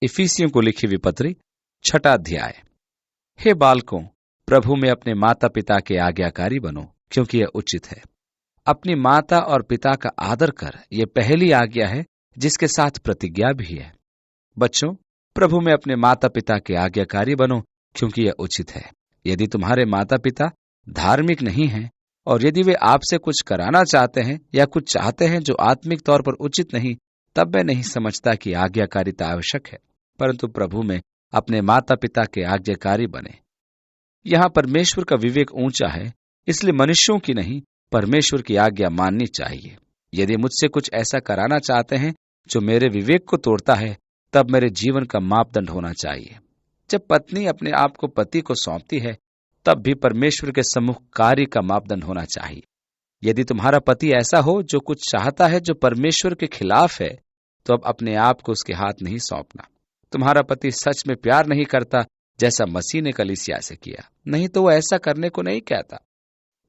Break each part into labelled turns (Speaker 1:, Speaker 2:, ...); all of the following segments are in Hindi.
Speaker 1: इफिसियों को लिखी हुई पत्री 6 अध्याय। हे बालकों, प्रभु में अपने माता पिता के आज्ञाकारी बनो, क्योंकि यह उचित है। अपनी माता और पिता का आदर कर, यह पहली आज्ञा है जिसके साथ प्रतिज्ञा भी है। बच्चों, प्रभु में अपने माता पिता के आज्ञाकारी बनो, क्योंकि यह उचित है। यदि तुम्हारे माता पिता धार्मिक नहीं हैं और यदि वे आपसे कुछ कराना चाहते हैं या कुछ चाहते हैं जो आत्मिक तौर पर उचित नहीं, तब मैं नहीं समझता कि आज्ञाकारिता आवश्यक है, परंतु प्रभु में अपने माता पिता के आज्ञाकारी बने। यहां परमेश्वर का विवेक ऊंचा है, इसलिए मनुष्यों की नहीं, परमेश्वर की आज्ञा माननी चाहिए। यदि मुझसे कुछ ऐसा कराना चाहते हैं जो मेरे विवेक को तोड़ता है, तब मेरे जीवन का मापदंड होना चाहिए। जब पत्नी अपने आप को पति को सौंपती है, तब भी परमेश्वर के सम्मुख कार्य का मापदंड होना चाहिए। यदि तुम्हारा पति ऐसा हो जो कुछ चाहता है जो परमेश्वर के खिलाफ है, तो अब अपने आप को उसके हाथ नहीं सौंपना। तुम्हारा पति सच में प्यार नहीं करता जैसा मसीह ने कलीसिया से किया, नहीं तो वो ऐसा करने को नहीं कहता।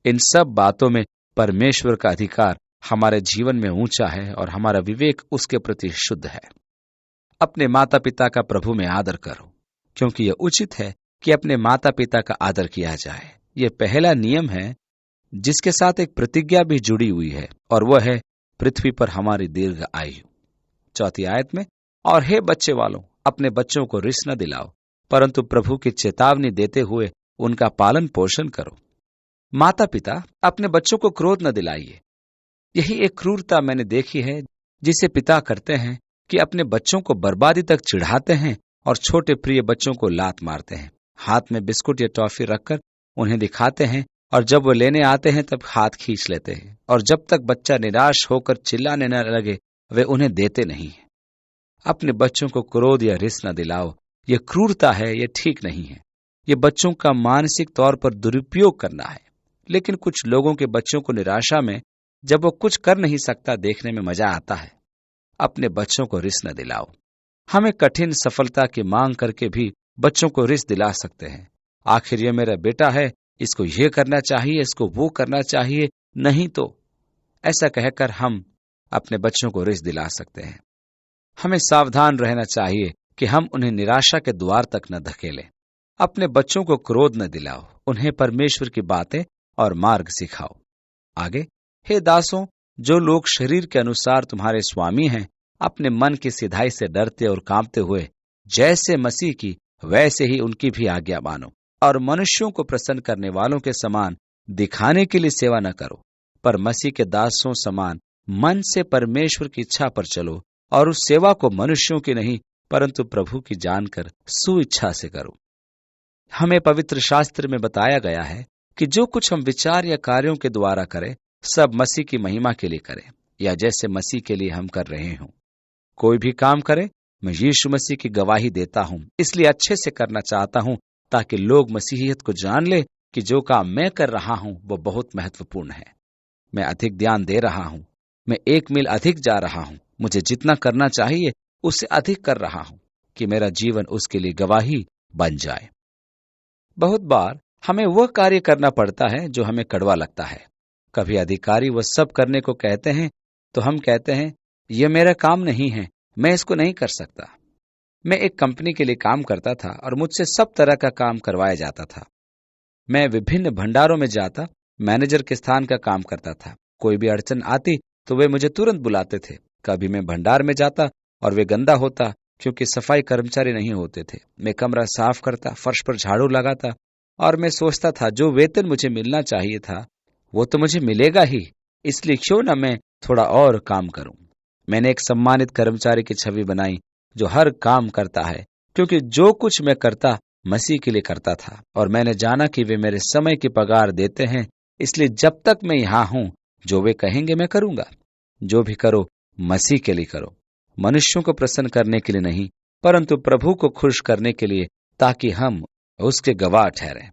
Speaker 1: इन सब बातों में परमेश्वर का अधिकार हमारे जीवन में ऊंचा है और हमारा विवेक उसके प्रति शुद्ध है। अपने माता पिता का प्रभु में आदर करो, क्योंकि यह उचित है कि अपने माता पिता का आदर किया जाए। यह पहला नियम है जिसके साथ एक प्रतिज्ञा भी जुड़ी हुई है, और वह है पृथ्वी पर हमारी दीर्घ आयु। 4 आयत में, और हे बच्चे वालों, अपने बच्चों को रिस न दिलाओ, परंतु प्रभु की चेतावनी देते हुए उनका पालन पोषण करो। माता पिता, अपने बच्चों को क्रोध न दिलाइए। यही एक क्रूरता मैंने देखी है जिसे पिता करते हैं कि अपने बच्चों को बर्बादी तक चिढ़ाते हैं और छोटे प्रिय बच्चों को लात मारते हैं। हाथ में बिस्कुट या टॉफी रखकर उन्हें दिखाते हैं, और जब वो लेने आते हैं तब हाथ खींच लेते हैं, और जब तक बच्चा निराश होकर चिल्लाने न लगे वे उन्हें देते नहीं हैं। अपने बच्चों को क्रोध या रिस न दिलाओ। यह क्रूरता है, यह ठीक नहीं है। यह बच्चों का मानसिक तौर पर दुरुपयोग करना है। लेकिन कुछ लोगों के बच्चों को निराशा में, जब वो कुछ कर नहीं सकता, देखने में मजा आता है। अपने बच्चों को रिस न दिलाओ। हमें कठिन सफलता की मांग करके भी बच्चों को रिस दिला सकते हैं। आखिर ये मेरा बेटा है, इसको ये करना चाहिए, इसको वो करना चाहिए, नहीं तो, ऐसा कहकर हम अपने बच्चों को रिस दिला सकते हैं। हमें सावधान रहना चाहिए कि हम उन्हें निराशा के द्वार तक न धकेलें। अपने बच्चों को क्रोध न दिलाओ, उन्हें परमेश्वर की बातें और मार्ग सिखाओ। आगे, हे दासों, जो लोग शरीर के अनुसार तुम्हारे स्वामी हैं, अपने मन की सिधाई से डरते और कांपते हुए जैसे मसीह की वैसे ही उनकी भी आज्ञा मानो, और मनुष्यों को प्रसन्न करने वालों के समान दिखाने के लिए सेवा न करो, पर मसीह के दासों समान मन से परमेश्वर की इच्छा पर चलो, और उस सेवा को मनुष्यों की नहीं परंतु प्रभु की जानकर सुइच्छा से करो। हमें पवित्र शास्त्र में बताया गया है कि जो कुछ हम विचार या कार्यों के द्वारा करें, सब मसीह की महिमा के लिए करें, या जैसे मसीह के लिए हम कर रहे हों। कोई भी काम करे, मैं यीशु मसीह की गवाही देता हूं, इसलिए अच्छे से करना चाहता हूं, ताकि लोग मसीहियत को जान ले कि जो काम मैं कर रहा हूं वो बहुत महत्वपूर्ण है। मैं अधिक ध्यान दे रहा हूं, मैं 1 मील अधिक जा रहा हूं, मुझे जितना करना चाहिए उससे अधिक कर रहा हूं, कि मेरा जीवन उसके लिए गवाही बन जाए। बहुत बार हमें वह कार्य करना पड़ता है जो हमें कड़वा लगता है। कभी अधिकारी वह सब करने को कहते हैं तो हम कहते हैं, यह मेरा काम नहीं है, मैं इसको नहीं कर सकता। मैं एक कंपनी के लिए काम करता था और मुझसे सब तरह का काम करवाया जाता था। मैं विभिन्न भंडारों में जाता, मैनेजर के स्थान का काम करता था। कोई भी अड़चन आती तो वे मुझे तुरंत बुलाते थे। कभी मैं भंडार में जाता और वे गंदा होता क्योंकि सफाई कर्मचारी नहीं होते थे। मैं कमरा साफ करता, फर्श पर झाड़ू लगाता, और मैं सोचता था जो वेतन मुझे मिलना चाहिए था वो तो मुझे मिलेगा ही, इसलिए क्यों न मैं थोड़ा और काम करूं। मैंने एक सम्मानित कर्मचारी की छवि बनाई जो हर काम करता है, क्योंकि जो कुछ मैं करता मसीह के लिए करता था, और मैंने जाना कि वे मेरे समय की पगार देते हैं, इसलिए जब तक मैं यहां हूं जो वे कहेंगे मैं करूंगा। जो भी करो मसीह के लिए करो, मनुष्यों को प्रसन्न करने के लिए नहीं, परंतु प्रभु को खुश करने के लिए, ताकि हम उसके गवाह ठहरें।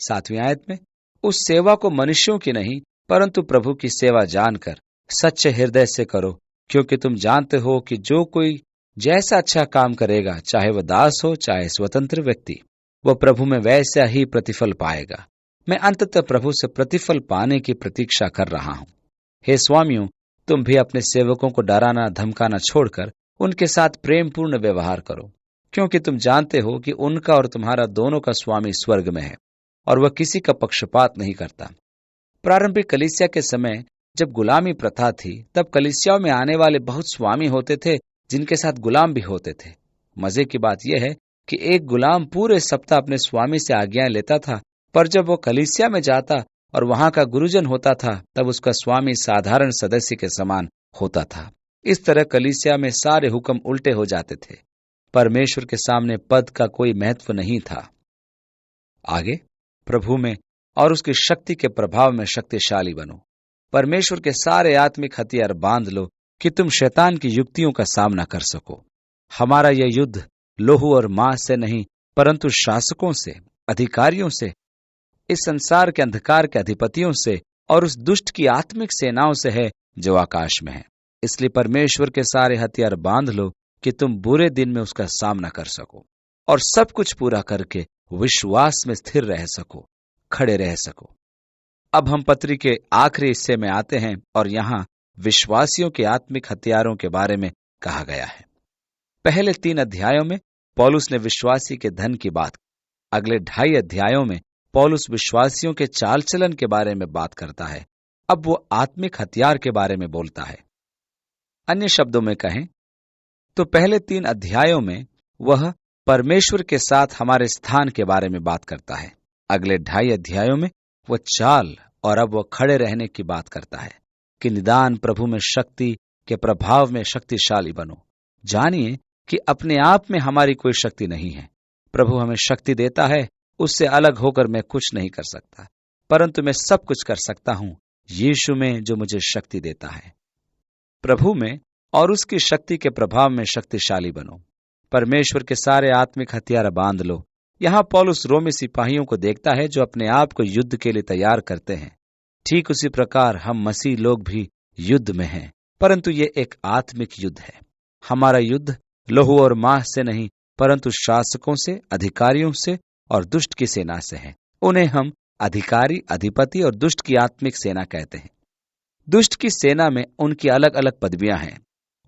Speaker 1: 7वीं आयत में, उस सेवा को मनुष्यों की नहीं परंतु प्रभु की सेवा जानकर सच्चे हृदय से करो, क्योंकि तुम जानते हो कि जो कोई जैसा अच्छा काम करेगा, चाहे वह दास हो चाहे स्वतंत्र व्यक्ति, वह प्रभु में वैसा ही प्रतिफल पाएगा। मैं अंततः प्रभु से प्रतिफल पाने की प्रतीक्षा कर रहा हूं। हे स्वामियों, तुम भी अपने सेवकों को डराना धमकाना छोड़कर उनके साथ प्रेमपूर्ण व्यवहार करो, क्योंकि तुम जानते हो कि उनका और तुम्हारा दोनों का स्वामी स्वर्ग में है और वह किसी का पक्षपात नहीं करता। प्रारंभिक कलीसिया के समय जब गुलामी प्रथा थी, तब कलीसियाओं में आने वाले बहुत स्वामी होते थे जिनके साथ गुलाम भी होते थे। मजे की बात यह है कि एक गुलाम पूरे सप्ताह अपने स्वामी से आज्ञाएं लेता था, पर जब वो कलीसिया में जाता और वहां का गुरुजन होता था, तब उसका स्वामी साधारण सदस्य के समान होता था। इस तरह कलीसिया में सारे हुक्म उल्टे हो जाते थे। परमेश्वर के सामने पद का कोई महत्व नहीं था। आगे, प्रभु में और उसकी शक्ति के प्रभाव में शक्तिशाली बनो। परमेश्वर के सारे आत्मिक हथियार बांध लो कि तुम शैतान की युक्तियों का सामना कर सको। हमारा यह युद्ध लोहू और मांस से नहीं, परंतु शासकों से, अधिकारियों से, इस संसार के अंधकार के अधिपतियों से और उस दुष्ट की आत्मिक सेनाओं से है जो आकाश में है। इसलिए परमेश्वर के सारे हथियार बांध लो कि तुम बुरे दिन में उसका सामना कर सको और सब कुछ पूरा करके विश्वास में स्थिर रह सको, खड़े रह सको। अब हम पत्री के आखिरी हिस्से में आते हैं और यहाँ विश्वासियों के आत्मिक हथियारों के बारे में कहा गया है। पहले 3 अध्यायों में पौलुस ने विश्वासी के धन की बात, अगले 2.5 अध्यायों में पौलुस विश्वासियों के चाल चलन के बारे में बात करता है। अब वो आत्मिक हथियार के बारे में बोलता है। अन्य शब्दों में कहें तो पहले 3 अध्यायों में वह परमेश्वर के साथ हमारे स्थान के बारे में बात करता है। अगले 2.5 अध्यायों में वह चाल और अब वह खड़े रहने की बात करता है कि निदान प्रभु में शक्ति के प्रभाव में शक्तिशाली बनो। जानिए कि अपने आप में हमारी कोई शक्ति नहीं है। प्रभु हमें शक्ति देता है, उससे अलग होकर मैं कुछ नहीं कर सकता, परंतु मैं सब कुछ कर सकता हूं यीशु में जो मुझे शक्ति देता है। प्रभु में और उसकी शक्ति के प्रभाव में शक्तिशाली बनो। परमेश्वर के सारे आत्मिक हथियार बांध लो। यहां पौलुस रोमी सिपाहियों को देखता है जो अपने आप को युद्ध के लिए तैयार करते हैं। ठीक उसी प्रकार हम मसीह लोग भी युद्ध में हैं, परंतु ये एक आत्मिक युद्ध है। हमारा युद्ध लहू और मांस से नहीं, परंतु शासकों से, अधिकारियों से और दुष्ट की सेना से है। उन्हें हम अधिकारी, अधिपति और दुष्ट की आत्मिक सेना कहते हैं। दुष्ट की सेना में उनकी अलग अलग पदवियां हैं।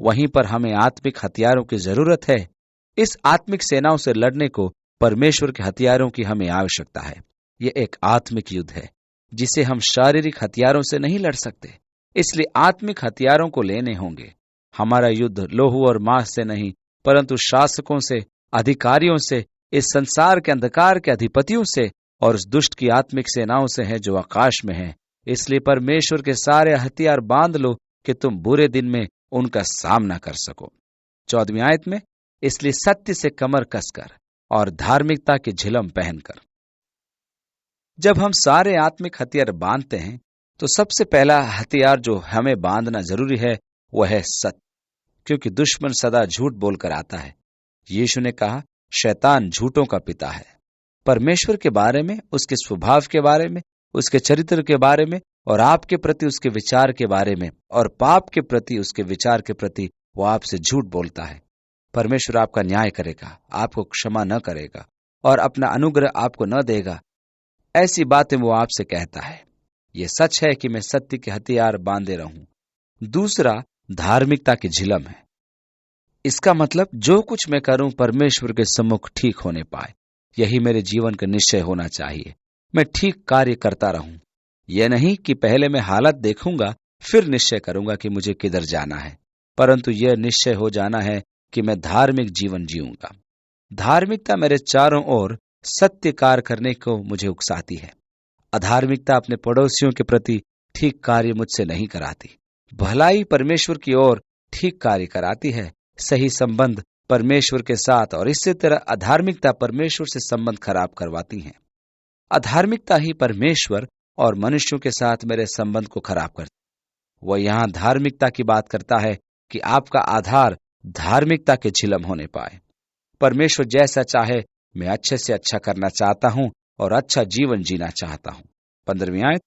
Speaker 1: वहीं पर हमें आत्मिक हथियारों की जरूरत है। इस आत्मिक सेनाओं से लड़ने को परमेश्वर के हथियारों की हमें आवश्यकता है। यह एक आत्मिक युद्ध है जिसे हम शारीरिक हथियारों से नहीं लड़ सकते, इसलिए आत्मिक हथियारों को लेने होंगे। हमारा युद्ध लोहू और मांस से नहीं, परंतु शासकों से, अधिकारियों से, इस संसार के अंधकार के अधिपतियों से और उस दुष्ट की आत्मिक सेनाओं से है जो आकाश में है। इसलिए परमेश्वर के सारे हथियार बांध लो कि तुम बुरे दिन में उनका सामना कर सको। 14वीं आयत में, इसलिए सत्य से कमर कसकर और धार्मिकता की झिलम पहनकर। जब हम सारे आत्मिक हथियार बांधते हैं तो सबसे पहला हथियार जो हमें बांधना जरूरी है वह है सत्य, क्योंकि दुश्मन सदा झूठ बोलकर आता है। यीशु ने कहा, शैतान झूठों का पिता है। परमेश्वर के बारे में, उसके स्वभाव के बारे में, उसके चरित्र के बारे में और आपके प्रति उसके विचार के बारे में और पाप के प्रति उसके विचार के प्रति वो आपसे झूठ बोलता है। परमेश्वर आपका न्याय करेगा, आपको क्षमा न करेगा और अपना अनुग्रह आपको न देगा। ऐसी बातें वो आपसे कहता है। ये सच है कि मैं सत्य के हथियार बांधे रहूं। दूसरा, धार्मिकता की झिलम है। इसका मतलब जो कुछ मैं करूं परमेश्वर के सम्मुख ठीक होने पाए, यही मेरे जीवन का निश्चय होना चाहिए। मैं ठीक कार्य करता रहूं। यह नहीं कि पहले मैं हालत देखूंगा फिर निश्चय करूंगा कि मुझे किधर जाना है, परंतु यह निश्चय हो जाना है कि मैं धार्मिक जीवन जीऊंगा। धार्मिकता मेरे चारों ओर सत्य कार्य करने को मुझे उकसाती है। अधार्मिकता अपने पड़ोसियों के प्रति ठीक कार्य मुझसे नहीं कराती। भलाई परमेश्वर की ओर ठीक कार्य कराती है, सही संबंध परमेश्वर के साथ, और इसी तरह अधार्मिकता परमेश्वर से संबंध खराब करवाती है। अधार्मिकता ही परमेश्वर और मनुष्यों के साथ मेरे संबंध को खराब करती। वह यहां धार्मिकता की बात करता है कि आपका आधार धार्मिकता के झिलम होने पाए। परमेश्वर जैसा चाहे मैं अच्छे से अच्छा करना चाहता हूं और अच्छा जीवन जीना चाहता हूं। 15वीं आयत,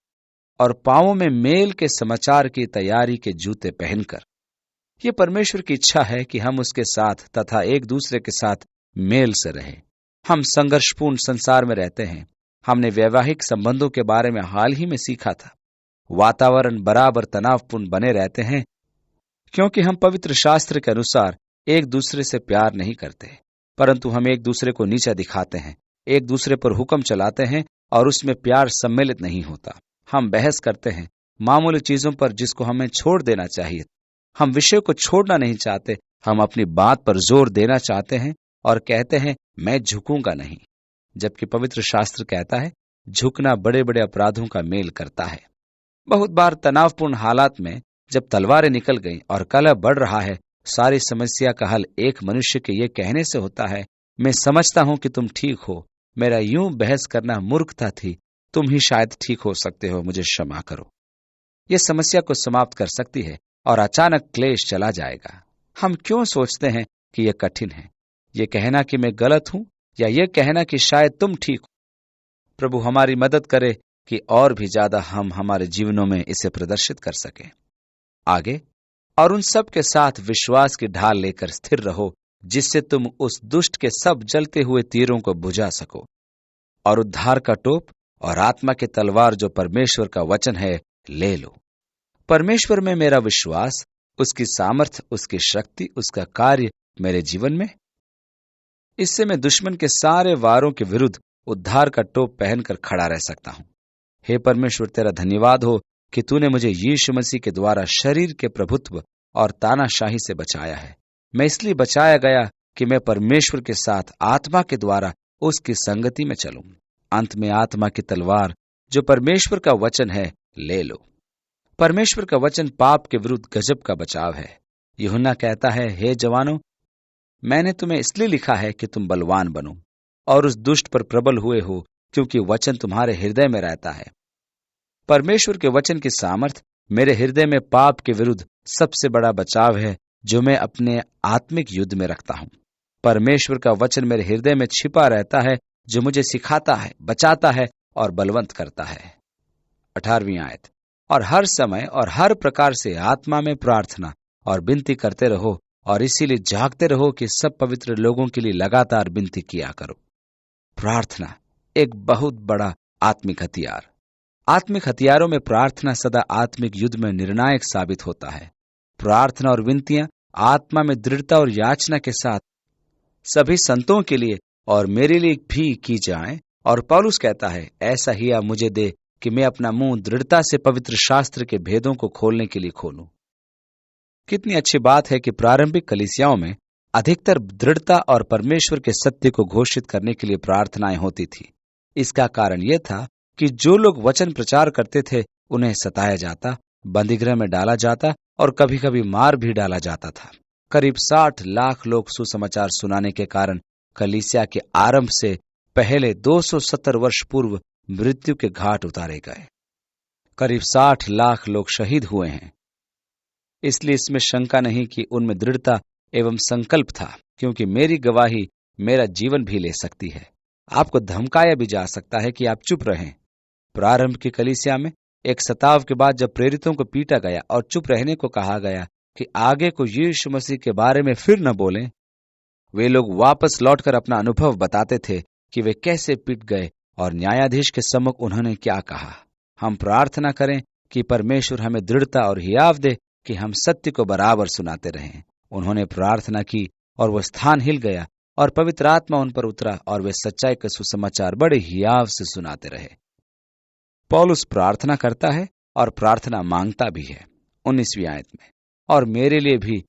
Speaker 1: और पांवों में मेल के समाचार की तैयारी के जूते पहनकर। यह परमेश्वर की इच्छा है कि हम उसके साथ तथा एक दूसरे के साथ मेल से रहें। हम संघर्षपूर्ण संसार में रहते हैं। हमने वैवाहिक संबंधों के बारे में हाल ही में सीखा था। वातावरण बराबर तनावपूर्ण बने रहते हैं क्योंकि हम पवित्र शास्त्र के अनुसार एक दूसरे से प्यार नहीं करते, परंतु हम एक दूसरे को नीचा दिखाते हैं, एक दूसरे पर हुक्म चलाते हैं और उसमें प्यार सम्मिलित नहीं होता। हम बहस करते हैं मामूली चीजों पर जिसको हमें छोड़ देना चाहिए। हम विषय को छोड़ना नहीं चाहते, हम अपनी बात पर जोर देना चाहते हैं और कहते हैं मैं झुकूंगा नहीं, जबकि पवित्र शास्त्र कहता है झुकना बड़े बड़े अपराधों का मेल करता है। बहुत बार तनावपूर्ण हालात में जब तलवारें निकल गईं और कलह बढ़ रहा है, सारी समस्या का हल एक मनुष्य के ये कहने से होता है, मैं समझता हूं कि तुम ठीक हो, मेरा यूं बहस करना मूर्खता थी, तुम ही शायद ठीक हो सकते हो, मुझे क्षमा करो। यह समस्या को समाप्त कर सकती है और अचानक क्लेश चला जाएगा। हम क्यों सोचते हैं कि यह कठिन है, यह कहना कि मैं गलत हूं या यह कहना कि शायद तुम ठीक हो। प्रभु हमारी मदद करे कि और भी ज्यादा हम हमारे जीवनों में इसे प्रदर्शित कर सकें। आगे, और उन सब के साथ विश्वास की ढाल लेकर स्थिर रहो, जिससे तुम उस दुष्ट के सब जलते हुए तीरों को बुझा सको, और उद्धार का टोप और आत्मा की तलवार जो परमेश्वर का वचन है ले लो। परमेश्वर में मेरा विश्वास, उसकी सामर्थ, उसकी शक्ति, उसका कार्य मेरे जीवन में, इससे मैं दुश्मन के सारे वारों के विरुद्ध उद्धार का टोप पहनकर खड़ा रह सकता हूं। हे परमेश्वर, तेरा धन्यवाद हो कि तूने मुझे यीशु मसीह के द्वारा शरीर के प्रभुत्व और तानाशाही से बचाया है। मैं इसलिए बचाया गया कि मैं परमेश्वर के साथ आत्मा के द्वारा उसकी संगति में चलूं। अंत में आत्मा की तलवार जो परमेश्वर का वचन है ले लो। परमेश्वर का वचन पाप के विरुद्ध गजब का बचाव है। यूहन्ना कहता है, हे जवानों, मैंने तुम्हें इसलिए लिखा है कि तुम बलवान बनो और उस दुष्ट पर प्रबल हुए हो, क्योंकि वचन तुम्हारे हृदय में रहता है। परमेश्वर के वचन की सामर्थ मेरे हृदय में पाप के विरुद्ध सबसे बड़ा बचाव है जो मैं अपने आत्मिक युद्ध में रखता हूं। परमेश्वर का वचन मेरे हृदय में छिपा रहता है, जो मुझे सिखाता है, बचाता है और बलवंत करता है। 18वीं आयत, और हर समय और हर प्रकार से आत्मा में प्रार्थना और विनती करते रहो, और इसीलिए जागते रहो कि सब पवित्र लोगों के लिए लगातार विनती किया करो। प्रार्थना एक बहुत बड़ा आत्मिक हथियार। आत्मिक हथियारों में प्रार्थना सदा आत्मिक युद्ध में निर्णायक साबित होता है। प्रार्थना और विनतियां आत्मा में दृढ़ता और याचना के साथ सभी संतों के लिए और मेरे लिए भी की जाएं, और पौलुस कहता है, ऐसा ही आप मुझे दे कि मैं अपना मुंह दृढ़ता से पवित्र शास्त्र के भेदों को खोलने के लिए खोलूं। कितनी अच्छी बात है कि प्रारंभिक कलीसियाओं में अधिकतर दृढ़ता और परमेश्वर के सत्य को घोषित करने के लिए प्रार्थनाएं होती थी। इसका कारण यह था कि जो लोग वचन प्रचार करते थे उन्हें सताया जाता, बंदीगृह में डाला जाता और कभी कभी मार भी डाला जाता था। करीब 60 लाख लोग सुसमाचार सुनाने के कारण कलीसिया के आरंभ से पहले 270 वर्ष पूर्व मृत्यु के घाट उतारे गए। करीब 60 लाख लोग शहीद हुए हैं। इसलिए इसमें शंका नहीं कि उनमें दृढ़ता एवं संकल्प था, क्योंकि मेरी गवाही मेरा जीवन भी ले सकती है। आपको धमकाया भी जा सकता है कि आप चुप रहें। प्रारंभ की कलीसिया में एक सताव के बाद जब प्रेरितों को पीटा गया और चुप रहने को कहा गया कि आगे को यीशु मसीह के बारे में फिर न बोलें, वे लोग वापस लौटकर अपना अनुभव बताते थे कि वे कैसे पिट गए और न्यायाधीश के सम्मुख उन्होंने क्या कहा। हम प्रार्थना करें कि परमेश्वर हमें दृढ़ता और हियाव दे कि हम सत्य को बराबर सुनाते रहें। उन्होंने प्रार्थना की और वह स्थान हिल गया और पवित्र आत्मा उन पर उतरा और वे सच्चाई का सुसमाचार बड़े हियाव से सुनाते रहे। पौलुस प्रार्थना करता है और प्रार्थना मांगता भी है। 19वीं आयत में, और मेरे लिए भी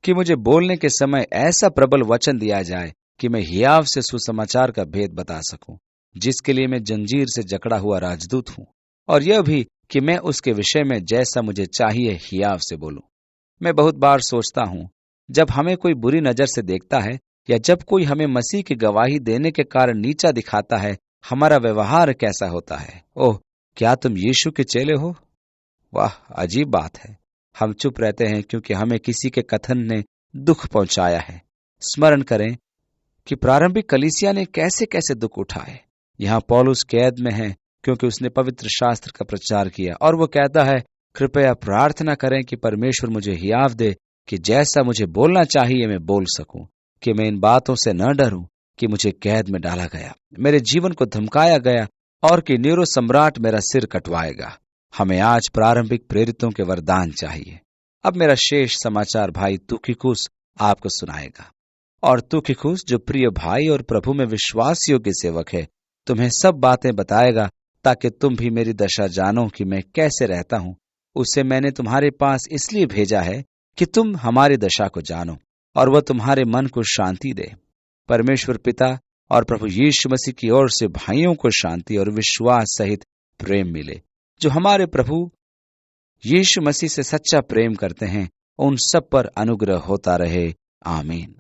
Speaker 1: कि मुझे बोलने के समय ऐसा प्रबल वचन दिया जाए कि मैं हियाव से सुसमाचार का भेद बता सकूं, जिसके लिए मैं जंजीर से जकड़ा हुआ राजदूत हूं, और यह भी कि मैं उसके विषय में जैसा मुझे चाहिए हियाव से बोलूं। मैं बहुत बार सोचता हूं, जब हमें कोई बुरी नजर से देखता है या जब कोई हमें मसीह की गवाही देने के कारण नीचा दिखाता है, हमारा व्यवहार कैसा होता है। ओह, क्या तुम यीशु के चेले हो? वाह, अजीब बात है। हम चुप रहते हैं क्योंकि हमें किसी के कथन ने दुख पहुंचाया है। स्मरण करें कि प्रारंभिक कलीसिया ने कैसे कैसे दुख उठाए। यहां पौलुस कैद में है क्योंकि उसने पवित्र शास्त्र का प्रचार किया, और वो कहता है, कृपया प्रार्थना करें कि परमेश्वर मुझे हियाव दे कि जैसा मुझे बोलना चाहिए मैं बोल सकूं, कि मैं इन बातों से न डरूं कि मुझे कैद में डाला गया, मेरे जीवन को धमकाया गया और कि नीरो सम्राट मेरा सिर कटवाएगा। हमें आज प्रारंभिक प्रेरितों के वरदान चाहिए। अब मेरा शेष समाचार भाई तुखिकुस आपको सुनाएगा। और तुखिकुस, जो प्रिय भाई और प्रभु में विश्वास योग्य सेवक है, तुम्हें सब बातें बताएगा, ताकि तुम भी मेरी दशा जानो कि मैं कैसे रहता हूं। उसे मैंने तुम्हारे पास इसलिए भेजा है कि तुम हमारी दशा को जानो और वह तुम्हारे मन को शांति दे। परमेश्वर पिता और प्रभु यीशु मसीह की ओर से भाइयों को शांति और विश्वास सहित प्रेम मिले। जो हमारे प्रभु यीशु मसीह से सच्चा प्रेम करते हैं, उन सब पर अनुग्रह होता रहे। आमीन।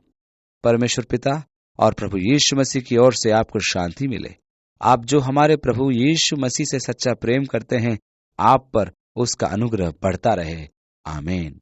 Speaker 1: परमेश्वर पिता और प्रभु यीशु मसीह की ओर से आपको शांति मिले। आप जो हमारे प्रभु यीशु मसीह से सच्चा प्रेम करते हैं, आप पर उसका अनुग्रह बढ़ता रहे। आमीन।